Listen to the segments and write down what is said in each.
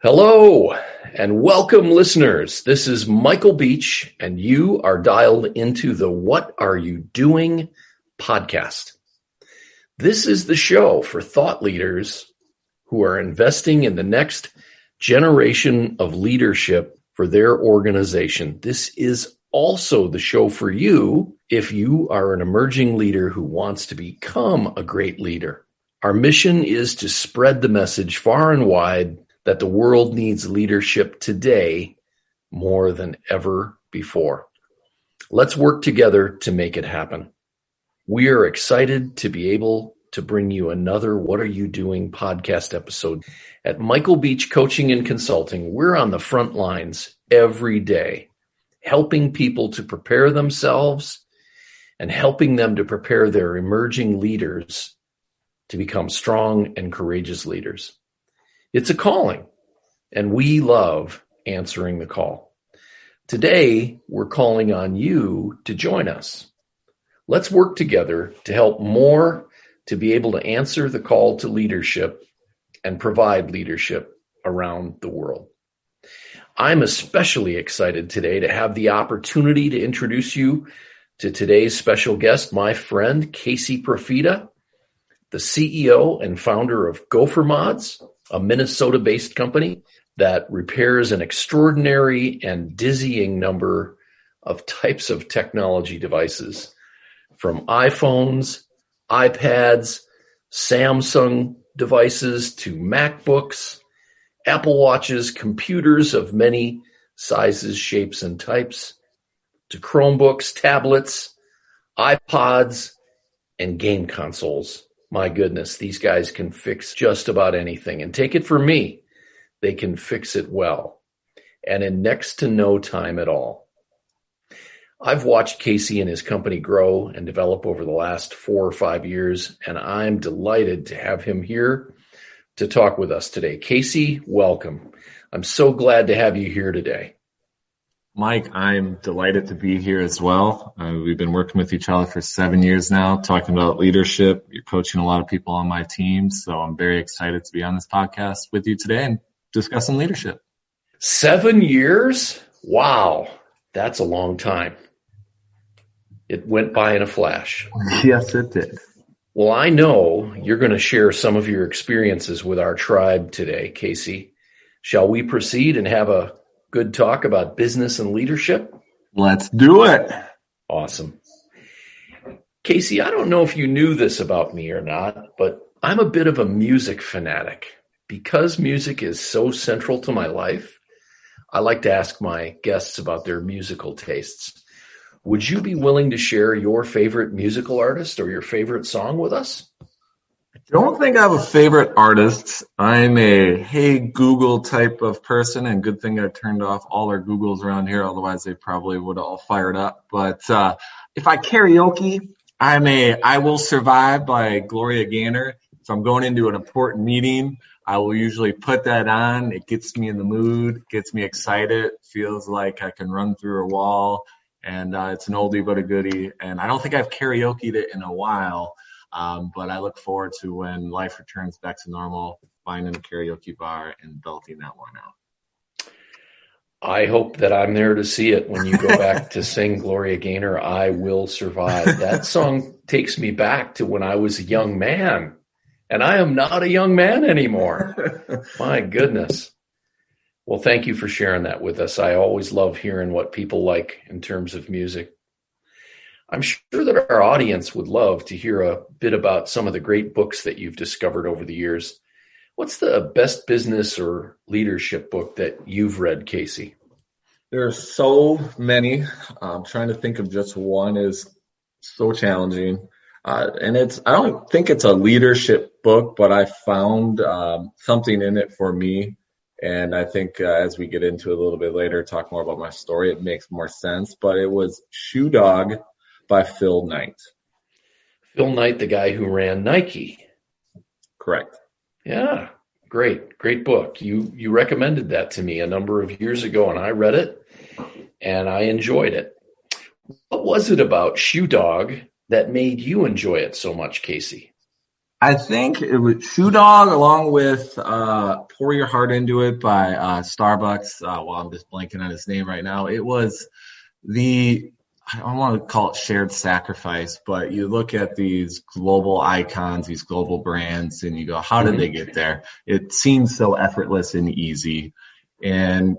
Hello and welcome, listeners. This is Michael Beach, and you are dialed into the What Are You Doing podcast. This is the show for thought leaders who are investing in the next generation of leadership for their organization. This is also the show for you if you are an emerging leader who wants to become a great leader. Our mission is to spread the message far and wide that the world needs leadership today more than ever before. Let's work together to make it happen. We are excited to be able to bring you another What Are You Doing podcast episode. At Michael Beach Coaching and Consulting, we're on the front lines every day, helping people to prepare themselves and helping them to prepare their emerging leaders to become strong and courageous leaders. It's a calling, and we love answering the call. Today, we're calling on you to join us. Let's work together to help more to be able to answer the call to leadership and provide leadership around the world. I'm especially excited today to have the opportunity to introduce you to today's special guest, my friend, Casey Profita, the CEO and founder of Gophermods, a Minnesota-based company that repairs an extraordinary and dizzying number of types of technology devices, from iPhones, iPads, Samsung devices to MacBooks, Apple Watches, computers of many sizes, shapes, and types, to Chromebooks, tablets, iPods, and game consoles. My goodness, these guys can fix just about anything. And take it from me, they can fix it well and in next to no time at all. I've watched Casey and his company grow and develop over the last 4 or 5 years, and I'm delighted to have him here to talk with us today. Casey, welcome. I'm so glad to have you here today. Mike, I'm delighted to be here as well. We've been working with each other for 7 years now, talking about leadership. You're coaching a lot of people on my team, so I'm very excited to be on this podcast with you today and discussing leadership. 7 years? Wow, that's a long time. It went by in a flash. Yes, it did. Well, I know you're going to share some of your experiences with our tribe today, Casey. Shall we proceed and have a good talk about business and leadership? Let's do it. Awesome. Casey, I don't know if you knew this about me or not, but I'm a bit of a music fanatic. Because music is so central to my life, I like to ask my guests about their musical tastes. Would you be willing to share your favorite musical artist or your favorite song with us? I don't think I have a favorite artist. I'm a hey Google type of person, and good thing I turned off all our Googles around here, otherwise they probably would have all fired up. But if I karaoke, I'm a I Will Survive by Gloria Gaynor. If I'm going into an important meeting, I will usually put that on. It gets me in the mood, gets me excited, feels like I can run through a wall, and it's an oldie but a goodie. And I don't think I've karaoke'd it in a while. But I look forward to when life returns back to normal, finding a karaoke bar and belting that one out. I hope that I'm there to see it when you go back to sing Gloria Gaynor, I Will Survive. That song takes me back to when I was a young man, and I am not a young man anymore. My goodness. Well, thank you for sharing that with us. I always love hearing what people like in terms of music. I'm sure that our audience would love to hear a bit about some of the great books that you've discovered over the years. What's the best business or leadership book that you've read, Casey? There are so many. I'm trying to think of just one is so challenging. And I don't think it's a leadership book, but I found something in it for me. And I think as we get into it a little bit later, talk more about my story, it makes more sense. But it was Shoe Dog by Phil Knight. Phil Knight, the guy who ran Nike. Correct. Yeah, great book. You recommended that to me a number of years ago, and I read it, and I enjoyed it. What was it about Shoe Dog that made you enjoy it so much, Casey? I think it was Shoe Dog along with Pour Your Heart Into It by Starbucks. Well, I'm just blanking on his name right now. It was I don't want to call it shared sacrifice, but you look at these global icons, these global brands, and you go, how did they get there? It seems so effortless and easy. And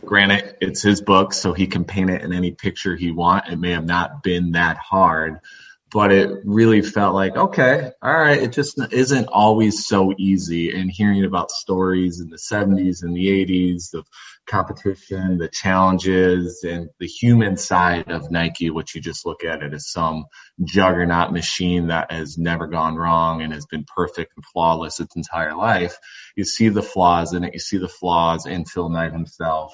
granted, it's his book, so he can paint it in any picture he wants. It may have not been that hard, but it really felt like, okay, all right, it just isn't always so easy. And hearing about stories in the 70s and the 80s of competition, the challenges, and the human side of Nike, which you just look at it as some juggernaut machine that has never gone wrong and has been perfect and flawless its entire life. You see the flaws in it. You see the flaws in Phil Knight himself.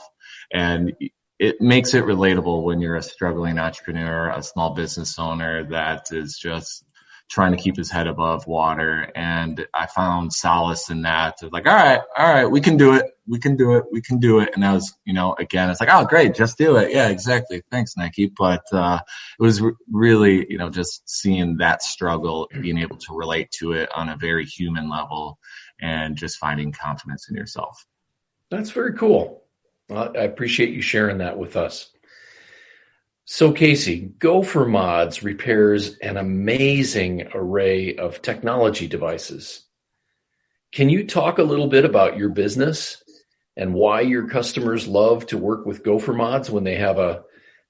And it makes it relatable when you're a struggling entrepreneur, a small business owner that is just trying to keep his head above water. And I found solace in that. Like, all right, we can do it. We can do it. And I was, again, it's like, oh, great, just do it. Yeah, exactly. Thanks, Nike. But it was really, just seeing that struggle, being able to relate to it on a very human level and just finding confidence in yourself. That's very cool. Well, I appreciate you sharing that with us. So Casey, Gophermods repairs an amazing array of technology devices. Can you talk a little bit about your business and why your customers love to work with Gophermods when they have a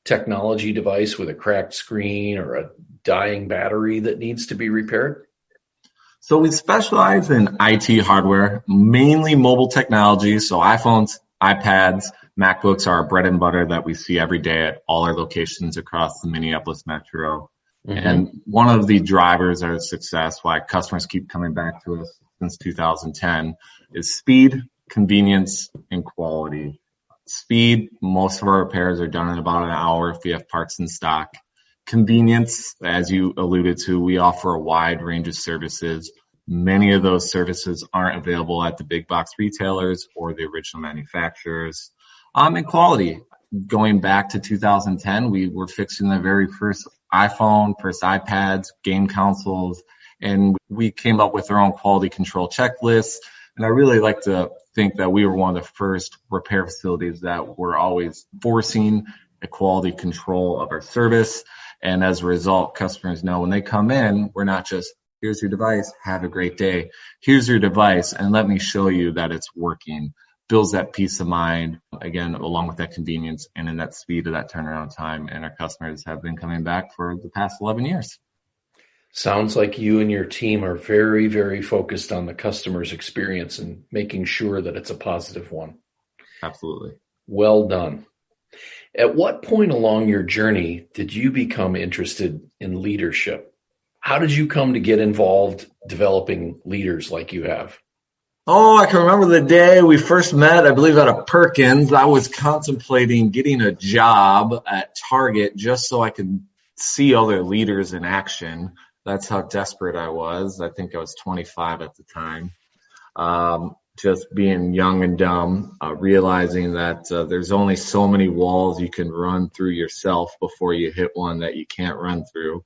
technology device with a cracked screen or a dying battery that needs to be repaired? So we specialize in IT hardware, mainly mobile technology. So iPhones, iPads, MacBooks are our bread and butter that we see every day at all our locations across the Minneapolis metro. Mm-hmm. And one of the drivers of success, why customers keep coming back to us since 2010, is speed, convenience, and quality. Speed, most of our repairs are done in about an hour if we have parts in stock. Convenience, as you alluded to, we offer a wide range of services. Many of those services aren't available at the big box retailers or the original manufacturers. And quality, going back to 2010, we were fixing the very first iPhone, first iPads, game consoles, and we came up with our own quality control checklists. And I really like to think that we were one of the first repair facilities that were always forcing a quality control of our service. And as a result, customers know when they come in, we're not just, here's your device, have a great day. Here's your device, and let me show you that it's working. Builds that peace of mind, again, along with that convenience and in that speed of that turnaround time. And our customers have been coming back for the past 11 years. Sounds like you and your team are very, very focused on the customer's experience and making sure that it's a positive one. Absolutely. Well done. At what point along your journey did you become interested in leadership? How did you come to get involved developing leaders like you have? Oh, I can remember the day we first met, I believe at a Perkins. I was contemplating getting a job at Target just so I could see other leaders in action. That's how desperate I was. I think I was 25 at the time. Just being young and dumb, realizing that there's only so many walls you can run through yourself before you hit one that you can't run through.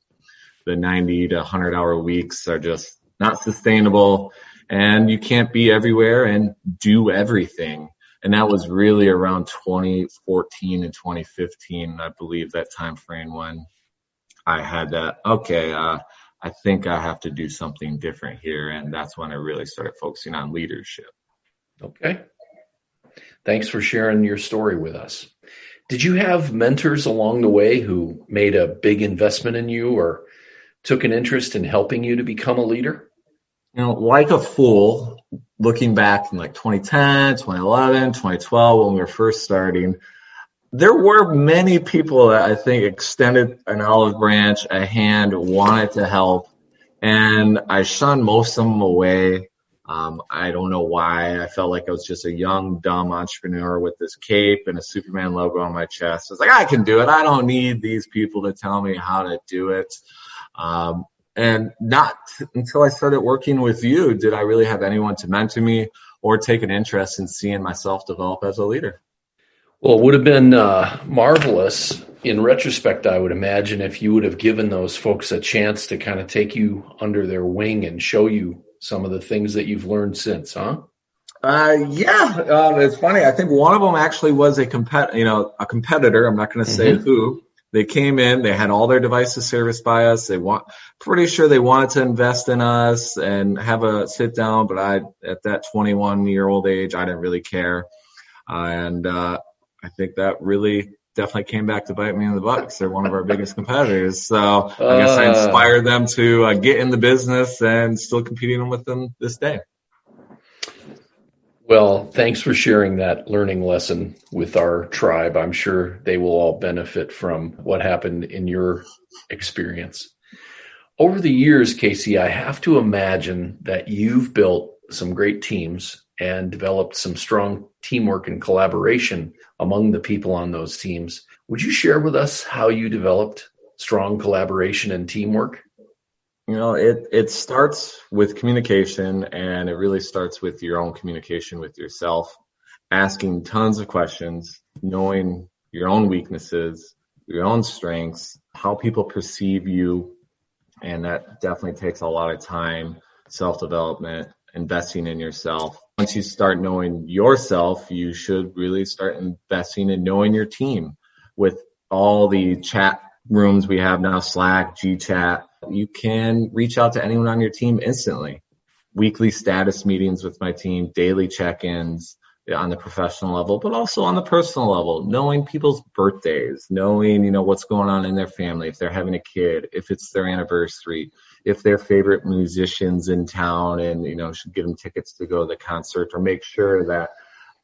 The 90 to 100-hour weeks are just not sustainable. And you can't be everywhere and do everything. And that was really around 2014 and 2015, I believe, that time frame when I had that, I think I have to do something different here. And that's when I really started focusing on leadership. Okay. Thanks for sharing your story with us. Did you have mentors along the way who made a big investment in you or took an interest in helping you to become a leader? Like a fool, looking back in like 2010, 2011, 2012, when we were first starting, there were many people that I think extended an olive branch, a hand, wanted to help, and I shunned most of them away. I don't know why. I felt like I was just a young, dumb entrepreneur with this cape and a Superman logo on my chest. I was like, I can do it. I don't need these people to tell me how to do it. And not until I started working with you did I really have anyone to mentor me or take an interest in seeing myself develop as a leader. Well, it would have been marvelous in retrospect, I would imagine if you would have given those folks a chance to kind of take you under their wing and show you some of the things that you've learned since, huh? It's funny. I think one of them actually was a competitor. I'm not going to say who. They came in, they had all their devices serviced by us. Pretty sure they wanted to invest in us and have a sit down, but at that 21-year-old age, I didn't really care. And I think that really definitely came back to bite me in the butt because they're one of our biggest competitors. So I guess I inspired them to get in the business and still competing with them this day. Well, thanks for sharing that learning lesson with our tribe. I'm sure they will all benefit from what happened in your experience. Over the years, Casey, I have to imagine that you've built some great teams and developed some strong teamwork and collaboration among the people on those teams. Would you share with us how you developed strong collaboration and teamwork? It starts with communication, and it really starts with your own communication with yourself, asking tons of questions, knowing your own weaknesses, your own strengths, how people perceive you. And that definitely takes a lot of time, self-development, investing in yourself. Once you start knowing yourself, you should really start investing in knowing your team. With all the chat rooms we have now, Slack, GChat, you can reach out to anyone on your team instantly. Weekly status meetings with my team, daily check-ins on the professional level, but also on the personal level, knowing people's birthdays, knowing, what's going on in their family, if they're having a kid, if it's their anniversary, if they're favorite musicians in town and, should give them tickets to go to the concert, or make sure that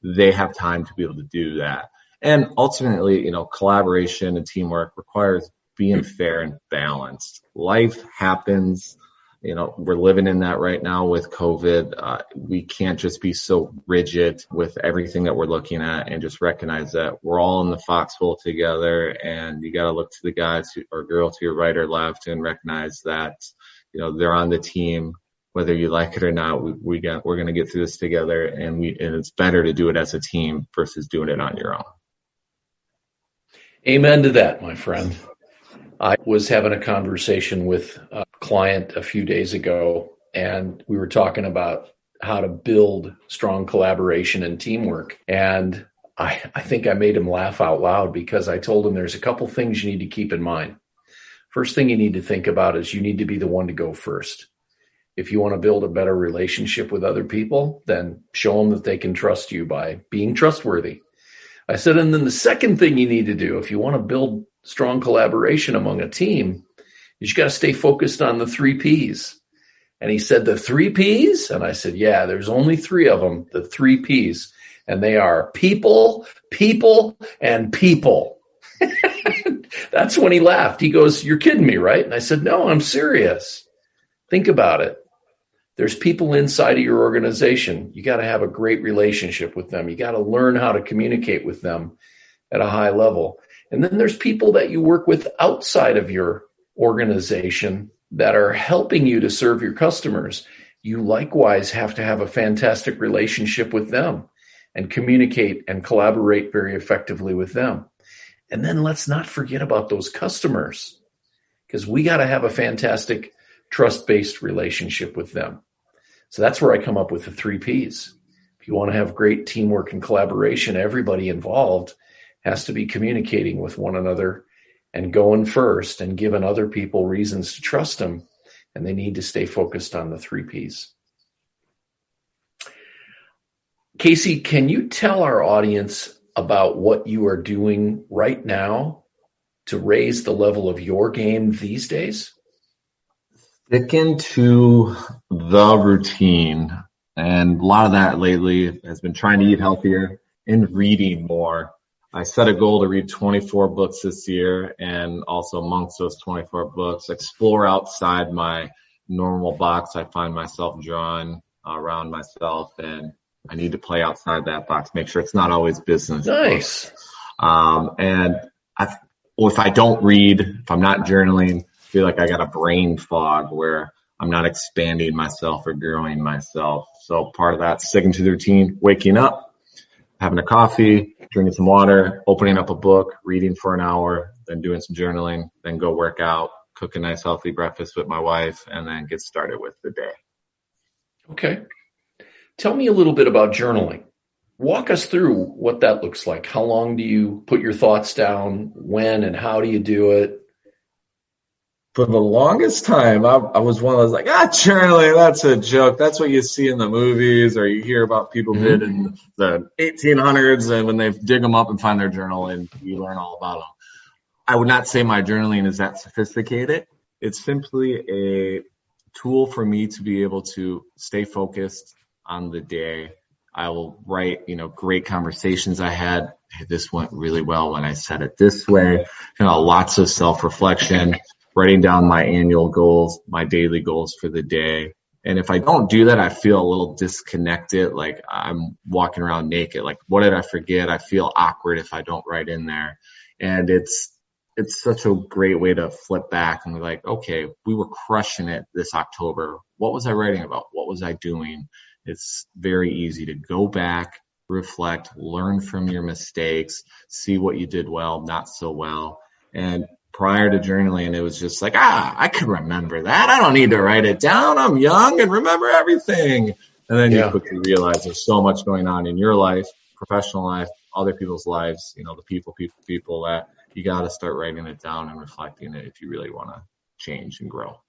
they have time to be able to do that. And ultimately, collaboration and teamwork requires being fair and balanced. Life happens. We're living in that right now with COVID. We can't just be so rigid with everything that we're looking at and just recognize that we're all in the foxhole together, and you got to look to the guy or girl to your right or left and recognize that, they're on the team, whether you like it or not. We're going to get through this together, and it's better to do it as a team versus doing it on your own. Amen to that, my friend. I was having a conversation with a client a few days ago, and we were talking about how to build strong collaboration and teamwork. And I think I made him laugh out loud because I told him there's a couple things you need to keep in mind. First thing you need to think about is you need to be the one to go first. If you want to build a better relationship with other people, then show them that they can trust you by being trustworthy. I said, and then the second thing you need to do if you want to build strong collaboration among a team is you got to stay focused on the 3 Ps. And he said, the 3 Ps? And I said, yeah, there's only 3 of them, the 3 Ps. And they are people, people, and people. That's when he laughed. He goes, you're kidding me, right? And I said, no, I'm serious. Think about it. There's people inside of your organization. You got to have a great relationship with them. You got to learn how to communicate with them at a high level. And then there's people that you work with outside of your organization that are helping you to serve your customers. You likewise have to have a fantastic relationship with them and communicate and collaborate very effectively with them. And then let's not forget about those customers, because we got to have a fantastic trust-based relationship with them. So that's where I come up with the 3 Ps. If you want to have great teamwork and collaboration, everybody involved has to be communicating with one another and going first and giving other people reasons to trust them. And they need to stay focused on the 3 Ps. Casey, can you tell our audience about what you are doing right now to raise the level of your game these days? Sticking to the routine. And a lot of that lately has been trying to eat healthier and reading more. I set a goal to read 24 books this year, and also amongst those 24 books, explore outside my normal box. I find myself drawn around myself, and I need to play outside that box, make sure it's not always business. Nice. If I don't read, if I'm not journaling, I feel like I got a brain fog where I'm not expanding myself or growing myself. So part of that, sticking to the routine, waking up, having a coffee, drinking some water, opening up a book, reading for an hour. then doing some journaling, then go work out, cook a nice healthy breakfast with my wife, and then get started with the day. Okay. Tell me a little bit about journaling. Walk us through what that looks like. How long do you put your thoughts down? When and how do you do it? For the longest time, I was one of those like, journaling, that's a joke. That's what you see in the movies, or you hear about people did in the 1800s, and when they dig them up and find their journal, and you learn all about them. I would not say my journaling is that sophisticated. It's simply a tool for me to be able to stay focused on the day. I will write, great conversations I had. Hey, this went really well when I said it this way. Lots of self-reflection, writing down my annual goals, my daily goals for the day. And if I don't do that, I feel a little disconnected, like I'm walking around naked. Like, what did I forget? I feel awkward if I don't write in there. And it's such a great way to flip back and be like, okay, we were crushing it this October. What was I writing about? What was I doing? It's very easy to go back, reflect, learn from your mistakes, see what you did well, not so well. And prior to journaling, it was just like, I can remember that. I don't need to write it down. I'm young and remember everything. And then you quickly realize there's so much going on in your life, professional life, other people's lives, the people that you got to start writing it down and reflecting it if you really want to change and grow.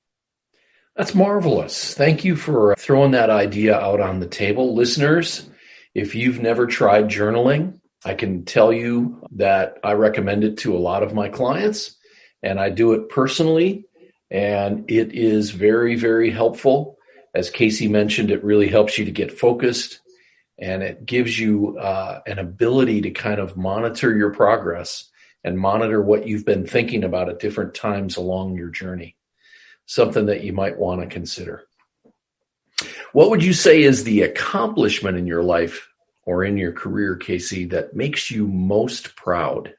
That's marvelous. Thank you for throwing that idea out on the table. Listeners, if you've never tried journaling, I can tell you that I recommend it to a lot of my clients, and I do it personally, and it is very, very helpful. As Casey mentioned, it really helps you to get focused, and it gives you an ability to kind of monitor your progress and monitor what you've been thinking about at different times along your journey. Something that you might want to consider. What would you say is the accomplishment in your life or in your career, Casey, that makes you most proud?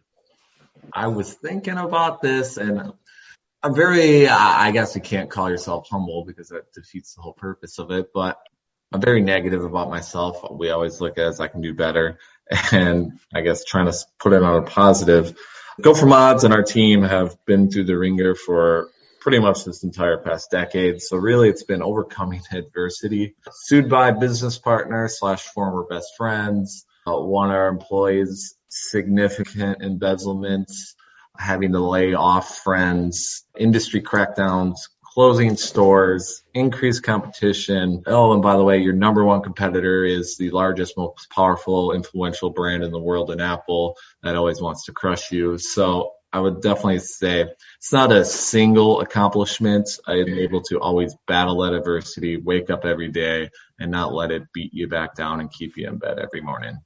I was thinking about this, and I'm very, I guess you can't call yourself humble because that defeats the whole purpose of it, but I'm very negative about myself. We always look at as I can do better, and I guess trying to put it on a positive. Gophermods and our team have been through the ringer for pretty much this entire past decade. So really it's been overcoming adversity, sued by business partners / former best friends, one of our employees, significant embezzlement, having to lay off friends, industry crackdowns, closing stores, increased competition. Oh, and by the way, your number one competitor is the largest, most powerful, influential brand in the world, in Apple, that always wants to crush you. So I would definitely say it's not a single accomplishment. I'm able to always battle that adversity, wake up every day, and not let it beat you back down and keep you in bed every morning.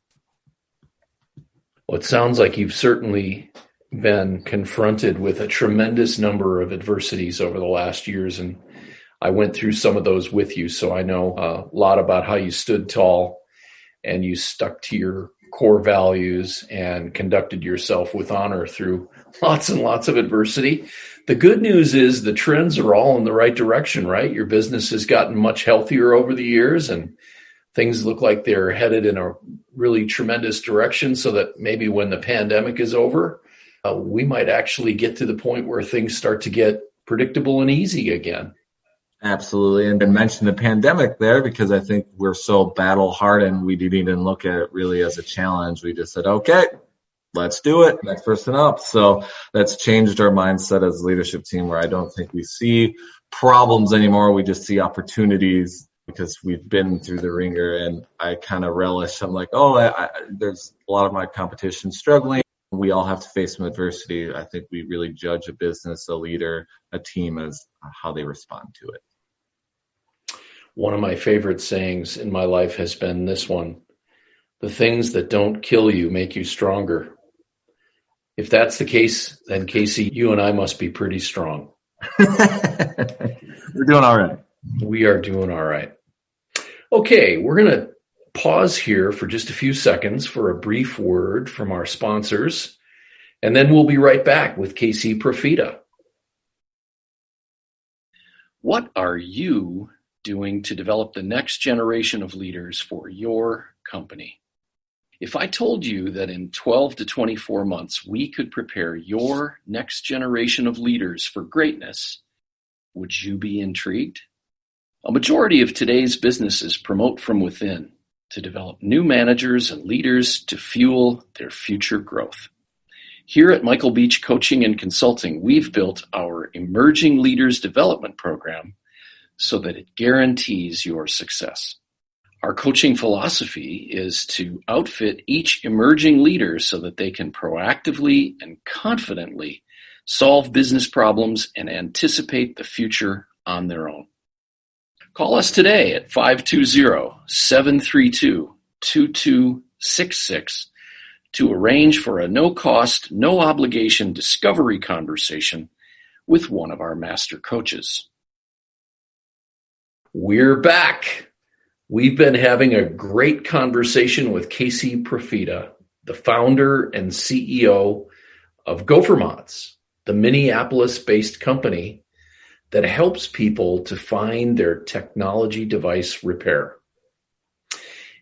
Well, it sounds like you've certainly been confronted with a tremendous number of adversities over the last years, and I went through some of those with you, so I know a lot about how you stood tall and you stuck to your core values and conducted yourself with honor through lots and lots of adversity. The good news is the trends are all in the right direction, right? Your business has gotten much healthier over the years, and things look like they're headed in a really tremendous direction, so that maybe when the pandemic is over, we might actually get to the point where things start to get predictable and easy again. Absolutely. And mention the pandemic there, because I think we're so battle hardened, we didn't even look at it really as a challenge. We just said, okay, let's do it. Next person up. So that's changed our mindset as a leadership team, where I don't think we see problems anymore. We just see opportunities because we've been through the ringer, and I kind of relish. I'm like, there's a lot of my competition struggling. We all have to face some adversity. I think we really judge a business, a leader, a team as how they respond to it. One of my favorite sayings in my life has been this one: the things that don't kill you make you stronger. If that's the case, then Casey, you and I must be pretty strong. We're doing all right. We are doing all right. Okay, we're going to pause here for just a few seconds for a brief word from our sponsors, and then we'll be right back with Casey Profita. What are you doing to develop the next generation of leaders for your company? If I told you that in 12 to 24 months, we could prepare your next generation of leaders for greatness, would you be intrigued? A majority of today's businesses promote from within to develop new managers and leaders to fuel their future growth. Here at Michael Beach Coaching and Consulting, we've built our Emerging Leaders Development Program so that it guarantees your success. Our coaching philosophy is to outfit each emerging leader so that they can proactively and confidently solve business problems and anticipate the future on their own. Call us today at 520-732-2266 to arrange for a no-cost, no-obligation discovery conversation with one of our master coaches. We're back. We've been having a great conversation with Casey Profita, the founder and CEO of Gophermods, the Minneapolis-based company that helps people to find their technology device repair.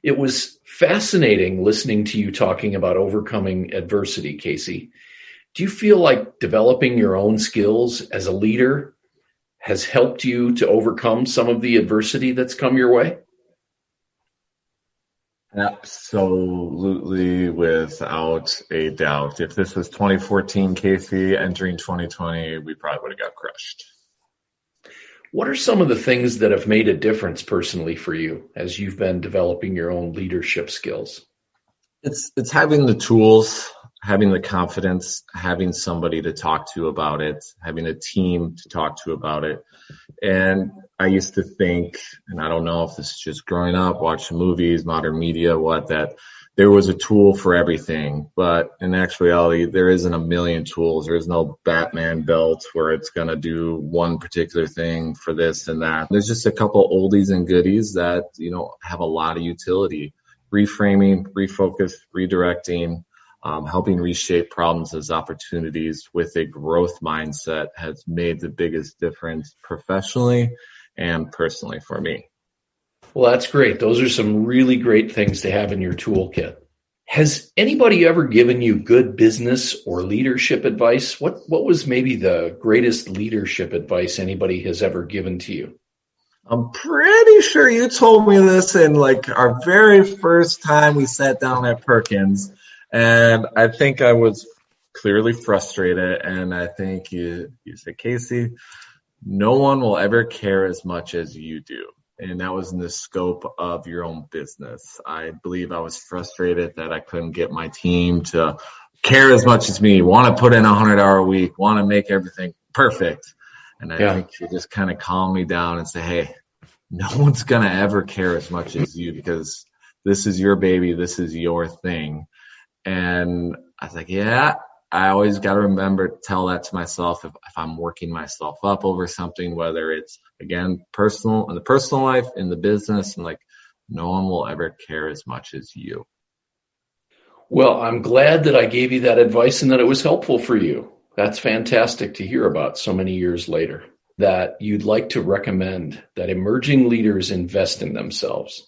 It was fascinating listening to you talking about overcoming adversity, Casey. Do you feel like developing your own skills as a leader has helped you to overcome some of the adversity that's come your way? Absolutely, without a doubt. If this was 2014 Casey entering 2020, we probably would have got crushed. What are some of the things that have made a difference personally for you as you've been developing your own leadership skills? It's having the tools, having the confidence, having somebody to talk to about it, having a team to talk to about it. And I used to think, and I don't know if this is just growing up, watching movies, modern media, that there was a tool for everything. But in actuality, there isn't a million tools. There is no Batman belt where it's going to do one particular thing for this and that. There's just a couple oldies and goodies that, have a lot of utility. Reframing, refocus, redirecting, helping reshape problems as opportunities with a growth mindset has made the biggest difference professionally and personally for me. Well, that's great. Those are some really great things to have in your toolkit. Has anybody ever given you good business or leadership advice? What was maybe the greatest leadership advice anybody has ever given to you? I'm pretty sure you told me this in our very first time we sat down at Perkins. And I think I was clearly frustrated. And I think you said, Casey, no one will ever care as much as you do. And that was in the scope of your own business. I believe I was frustrated that I couldn't get my team to care as much as me, want to put in 100-hour a week, want to make everything perfect. And I think you just kind of calm me down and say, hey, no one's going to ever care as much as you because this is your baby. This is your thing. And I was like, yeah, I always got to remember to tell that to myself if I'm working myself up over something, whether it's, again, personal, in the personal life, in the business, and no one will ever care as much as you. Well, I'm glad that I gave you that advice and that it was helpful for you. That's fantastic to hear about so many years later, that you'd like to recommend that emerging leaders invest in themselves.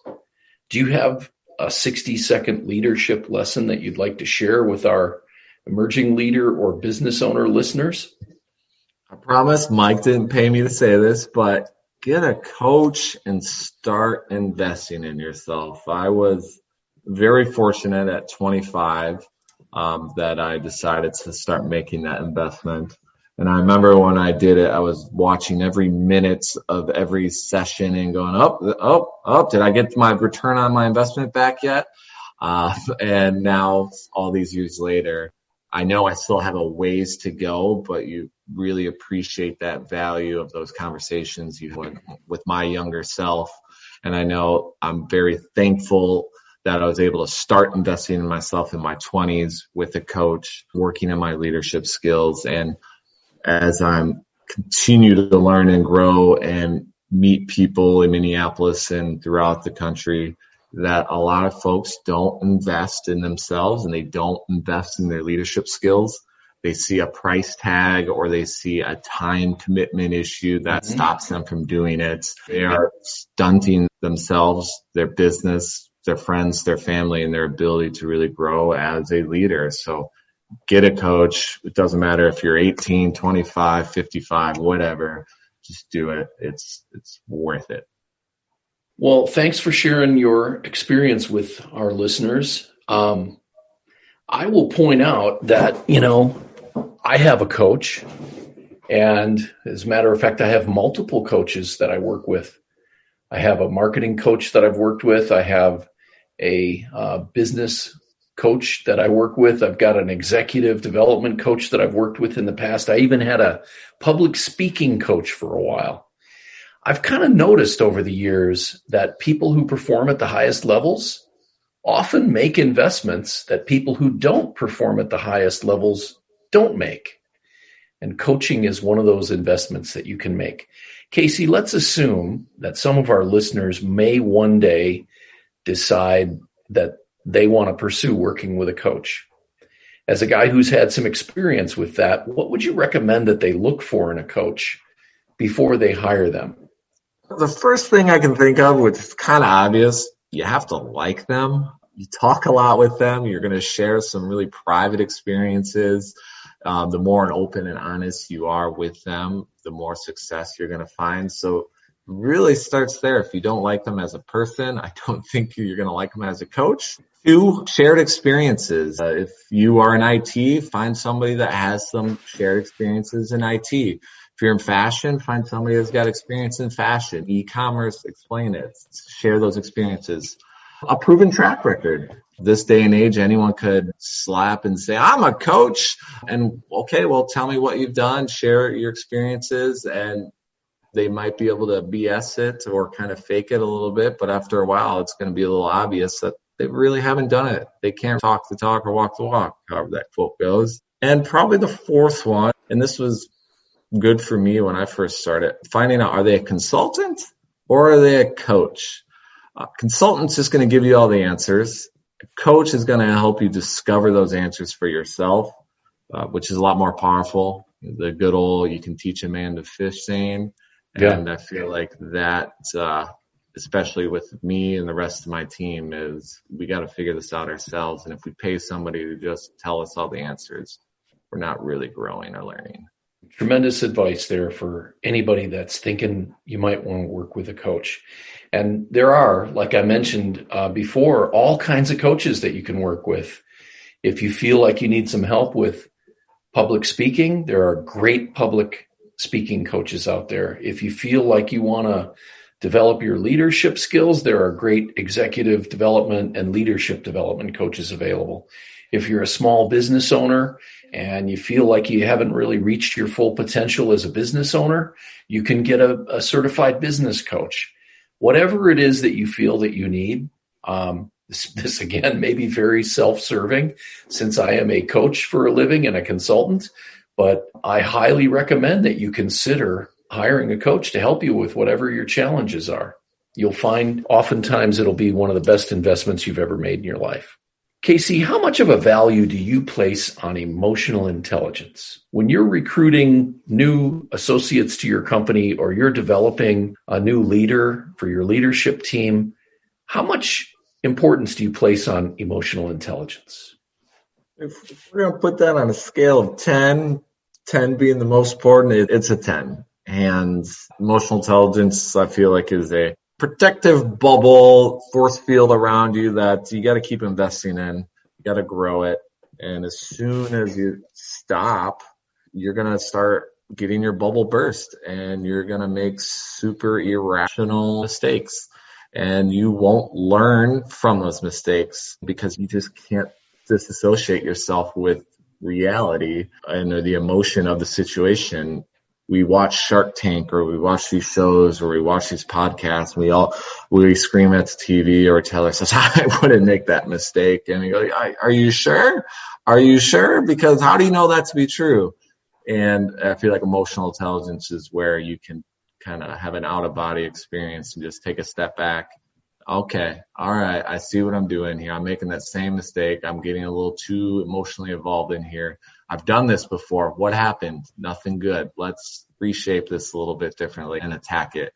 Do you have a 60-second leadership lesson that you'd like to share with our emerging leader or business owner listeners? I promise Mike didn't pay me to say this, but get a coach and start investing in yourself. I was very fortunate at 25 that I decided to start making that investment. And I remember when I did it, I was watching every minute of every session and going, did I get my return on my investment back yet? And now, all these years later, I know I still have a ways to go, but you really appreciate that value of those conversations you had with my younger self. And I know I'm very thankful that I was able to start investing in myself in my 20s with a coach, working on my leadership skills. And as I'm continue to learn and grow and meet people in Minneapolis and throughout the country, that a lot of folks don't invest in themselves and they don't invest in their leadership skills. They see a price tag or they see a time commitment issue that stops them from doing it. They are stunting themselves, their business, their friends, their family, and their ability to really grow as a leader. So get a coach. It doesn't matter if you're 18, 25, 55, whatever. Just do it. It's worth it. Well, thanks for sharing your experience with our listeners. I will point out that, I have a coach, and as a matter of fact, I have multiple coaches that I work with. I have a marketing coach that I've worked with. I have a business coach that I work with. I've got an executive development coach that I've worked with in the past. I even had a public speaking coach for a while. I've kind of noticed over the years that people who perform at the highest levels often make investments that people who don't perform at the highest levels don't make. And coaching is one of those investments that you can make. Casey, let's assume that some of our listeners may one day decide that they want to pursue working with a coach. As a guy who's had some experience with that, what would you recommend that they look for in a coach before they hire them? The first thing I can think of, which is kind of obvious, you have to like them. You talk a lot with them. You're going to share some really private experiences. The more open and honest you are with them, the more success you're going to find. So really starts there. If you don't like them as a person, I don't think you're going to like them as a coach. 2, shared experiences. If you are in IT, find somebody that has some shared experiences in IT. If you're in fashion, find somebody that's got experience in fashion. E-commerce, explain it. Share those experiences. A proven track record. This day and age, anyone could slap and say, I'm a coach. And okay, well, tell me what you've done. Share your experiences, and they might be able to BS it or kind of fake it a little bit. But after a while, it's going to be a little obvious that they really haven't done it. They can't talk the talk or walk the walk, however that quote goes. And probably the 4th one, and this was good for me when I first started, finding out, are they a consultant or are they a coach? Consultant's just going to give you all the answers. A coach is going to help you discover those answers for yourself, which is a lot more powerful. The good old, you can teach a man to fish saying. And I feel like that, especially with me and the rest of my team, is we got to figure this out ourselves. And if we pay somebody to just tell us all the answers, we're not really growing or learning. Tremendous advice there for anybody that's thinking you might want to work with a coach. And there are, like I mentioned before, all kinds of coaches that you can work with. If you feel like you need some help with public speaking, there are great public speaking coaches out there. If you feel like you want to develop your leadership skills, there are great executive development and leadership development coaches available. If you're a small business owner and you feel like you haven't really reached your full potential as a business owner, you can get a certified business coach. Whatever it is that you feel that you need, this again may be very self-serving since I am a coach for a living and a consultant, but I highly recommend that you consider hiring a coach to help you with whatever your challenges are. You'll find oftentimes it'll be one of the best investments you've ever made in your life. Casey, how much of a value do you place on emotional intelligence? When you're recruiting new associates to your company or you're developing a new leader for your leadership team, how much importance do you place on emotional intelligence? If we're going to put that on a scale of 10, 10 being the most important, it's a 10. And emotional intelligence, I feel like, is a protective bubble, force field around you that you got to keep investing in. You got to grow it. And as soon as you stop, you're going to start getting your bubble burst and you're going to make super irrational mistakes. And you won't learn from those mistakes because you just can't disassociate yourself with reality and the emotion of the situation. We watch Shark Tank or we watch these shows or we watch these podcasts. We scream at the TV or tell ourselves, I wouldn't make that mistake. And we go, are you sure? Are you sure? Because how do you know that to be true? And I feel like emotional intelligence is where you can kind of have an out-of-body experience and just take a step back. Okay, all right, I see what I'm doing here. I'm making that same mistake. I'm getting a little too emotionally involved in here. I've done this before. What happened? Nothing good. Let's reshape this a little bit differently and attack it.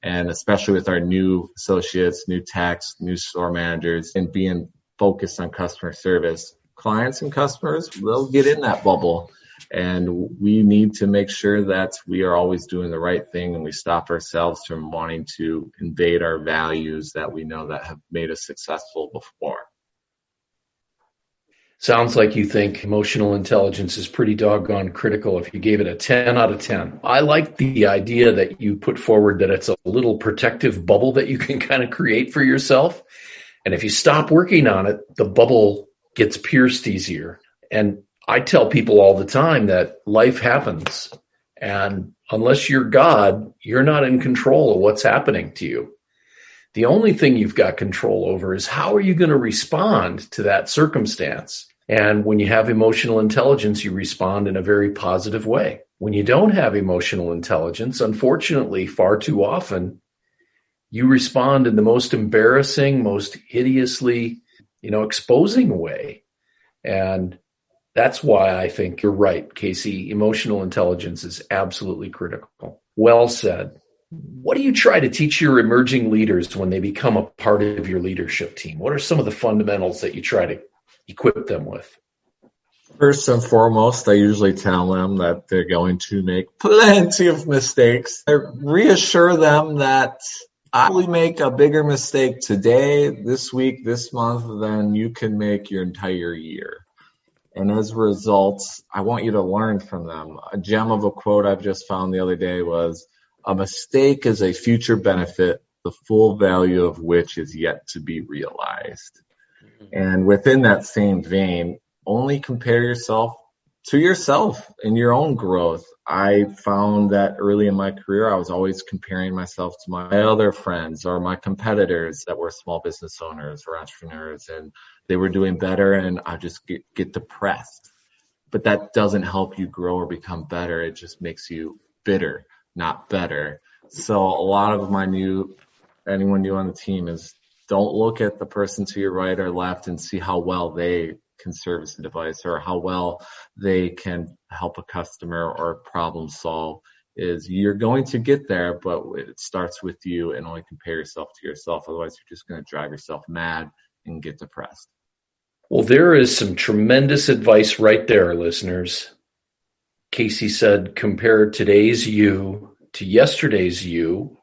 And especially with our new associates, new techs, new store managers, and being focused on customer service, clients and customers, they'll get in that bubble. And we need to make sure that we are always doing the right thing and we stop ourselves from wanting to invade our values that we know that have made us successful before. Sounds like you think emotional intelligence is pretty doggone critical if you gave it a 10 out of 10. I like the idea that you put forward that it's a little protective bubble that you can kind of create for yourself. And if you stop working on it, the bubble gets pierced easier. And I tell people all the time that life happens. And unless you're God, you're not in control of what's happening to you. The only thing you've got control over is how are you going to respond to that circumstance? And when you have emotional intelligence, you respond in a very positive way. When you don't have emotional intelligence, unfortunately, far too often, you respond in the most embarrassing, most hideously, exposing way. And that's why I think you're right, Casey. Emotional intelligence is absolutely critical. Well said. What do you try to teach your emerging leaders when they become a part of your leadership team? What are some of the fundamentals that you try to equip them with? First and foremost, I usually tell them that they're going to make plenty of mistakes. I reassure them that I will make a bigger mistake today, this week, this month than you can make your entire year. And as a result, I want you to learn from them. A gem of a quote I've just found the other day was, "A mistake is a future benefit, the full value of which is yet to be realized." And within that same vein, only compare yourself to yourself and your own growth. I found that early in my career, I was always comparing myself to my other friends or my competitors that were small business owners or entrepreneurs, and they were doing better, and I just get depressed. But that doesn't help you grow or become better. It just makes you bitter, not better. So a lot of anyone new on the team is, don't look at the person to your right or left and see how well they can service the device or how well they can help a customer or problem solve. Is you're going to get there, but it starts with you, and only compare yourself to yourself. Otherwise, you're just going to drive yourself mad and get depressed. Well, there is some tremendous advice right there, listeners. Casey said, compare today's you to yesterday's you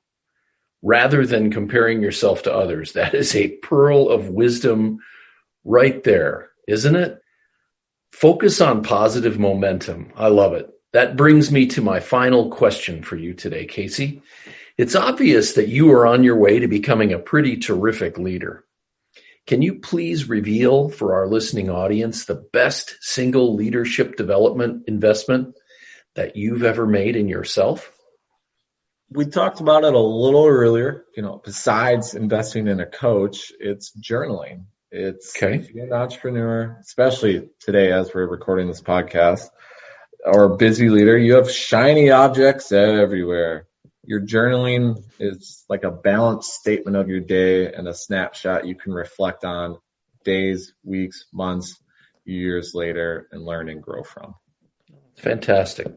rather than comparing yourself to others. That is a pearl of wisdom right there, isn't it? Focus on positive momentum. I love it. That brings me to my final question for you today, Casey. It's obvious that you are on your way to becoming a pretty terrific leader. Can you please reveal for our listening audience the best single leadership development investment that you've ever made in yourself? We talked about it a little earlier. Besides investing in a coach, it's journaling. If you're an entrepreneur, especially today as we're recording this podcast, or a busy leader, you have shiny objects everywhere. Your journaling is like a balanced statement of your day and a snapshot you can reflect on days, weeks, months, years later and learn and grow from. Fantastic.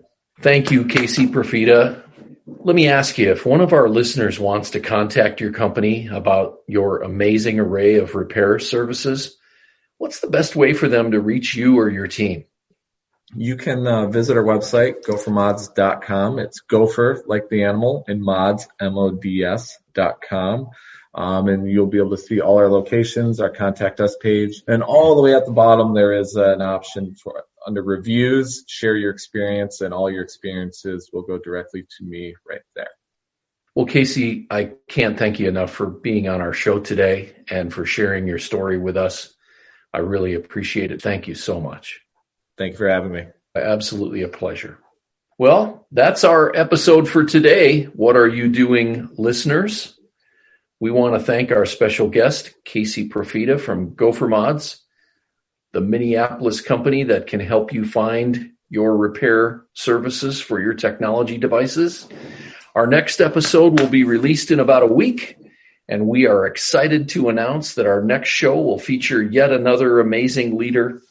Thank you, Casey Profita. Let me ask you, if one of our listeners wants to contact your company about your amazing array of repair services, what's the best way for them to reach you or your team? You can visit our website, gophermods.com. It's gopher, like the animal, and mods, mods.com. And you'll be able to see all our locations, our contact us page. And all the way at the bottom, there is an option for under reviews, share your experience, and all your experiences will go directly to me right there. Well, Casey, I can't thank you enough for being on our show today and for sharing your story with us. I really appreciate it. Thank you so much. Thank you for having me. Absolutely a pleasure. Well, that's our episode for today. What are you doing, listeners? We want to thank our special guest, Casey Profita from Gophermods, the Minneapolis company that can help you find your repair services for your technology devices. Our next episode will be released in about a week, and we are excited to announce that our next show will feature yet another amazing leader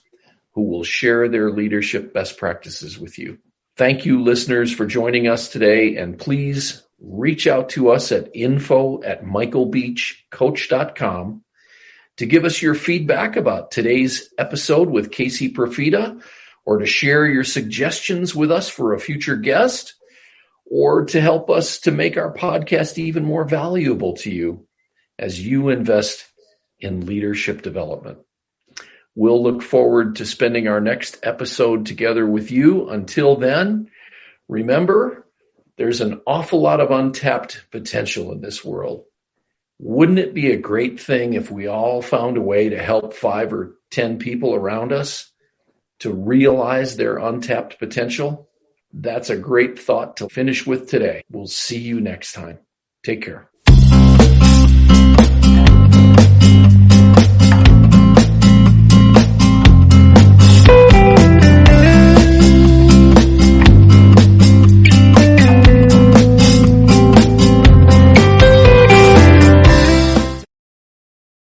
who will share their leadership best practices with you. Thank you, listeners, for joining us today, and please reach out to us at info@michaelbeachcoach.com to give us your feedback about today's episode with Casey Profita, or to share your suggestions with us for a future guest, or to help us to make our podcast even more valuable to you as you invest in leadership development. We'll look forward to spending our next episode together with you. Until then, remember, there's an awful lot of untapped potential in this world. Wouldn't it be a great thing if we all found a way to help 5 or 10 people around us to realize their untapped potential? That's a great thought to finish with today. We'll see you next time. Take care.